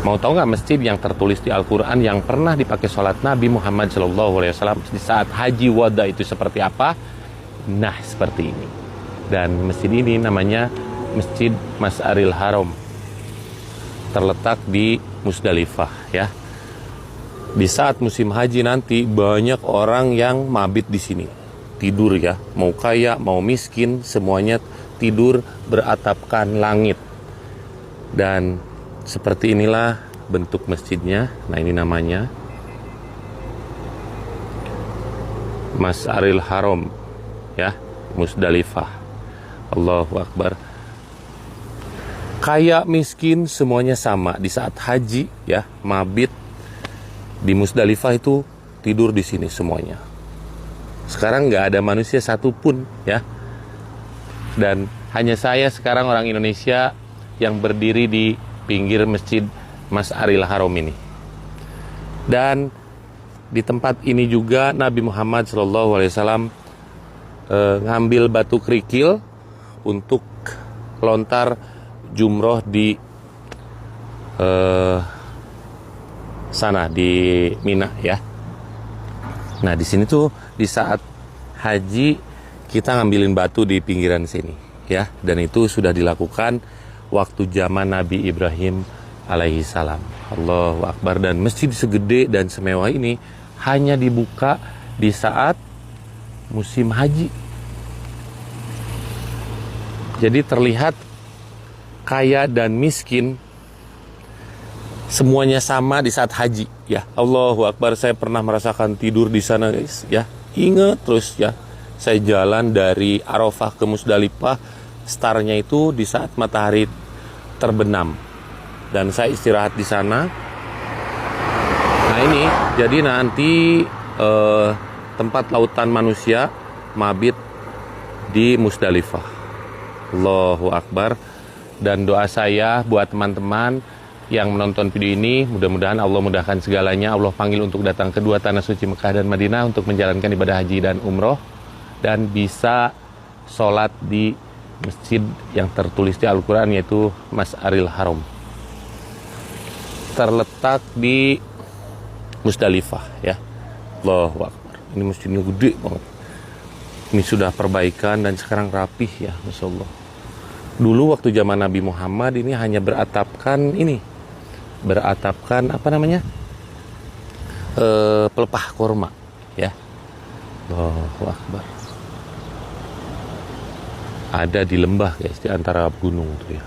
Mau tahu nggak masjid yang tertulis di Al-Quran yang pernah dipakai sholat Nabi Muhammad SAW di saat haji wada itu seperti apa? Nah, seperti ini. Dan masjid ini namanya Masjid Masy'aril Haram, terletak di Musdalifah ya. Di saat musim haji nanti banyak orang yang mabit di sini, tidur ya, mau kaya mau miskin semuanya tidur beratapkan langit. Dan seperti inilah bentuk masjidnya. Nah, ini namanya Masy'aril Haram ya, Musdalifah. Allahu Akbar. Kaya miskin semuanya sama di saat haji ya, mabit di Musdalifah itu tidur di sini semuanya. Sekarang nggak ada manusia satupun ya. Dan hanya saya sekarang orang Indonesia yang berdiri di pinggir Masjid Masy'aril Haram ini. Dan di tempat ini juga Nabi Muhammad SAW ngambil batu kerikil untuk lontar jumroh di sana di Mina ya. Nah, di sini tuh di saat haji kita ngambilin batu di pinggiran sini ya, dan itu sudah dilakukan waktu zaman Nabi Ibrahim alaihi salam. Allahu Akbar. Dan masjid segede dan semewah ini hanya dibuka di saat musim haji. Jadi terlihat kaya dan miskin semuanya sama di saat haji ya. Allahu Akbar. Saya pernah merasakan tidur di sana guys ya. Ingat terus ya, saya jalan dari Arafah ke Musdalifah, startnya itu di saat matahari terbenam, dan saya istirahat di sana. Nah, ini jadi nanti tempat lautan manusia mabit di Musdalifah. Allahu Akbar. Dan doa saya buat teman-teman yang menonton video ini, mudah-mudahan Allah mudahkan segalanya. Allah panggil untuk datang ke dua tanah suci Mekah dan Madinah untuk menjalankan ibadah haji dan umroh, dan bisa sholat di masjid yang tertulis di Al-Quran, yaitu Masy'aril Haram, terletak di Musdalifah ya. Allahu Akbar. Ini masjidnya gede banget. Ini sudah perbaikan dan sekarang rapih ya, Masya Allah. Dulu waktu zaman Nabi Muhammad ini hanya beratapkan apa namanya, pelepah korma ya. Allahu Akbar. Ada di lembah guys, di antara gunung tuh ya.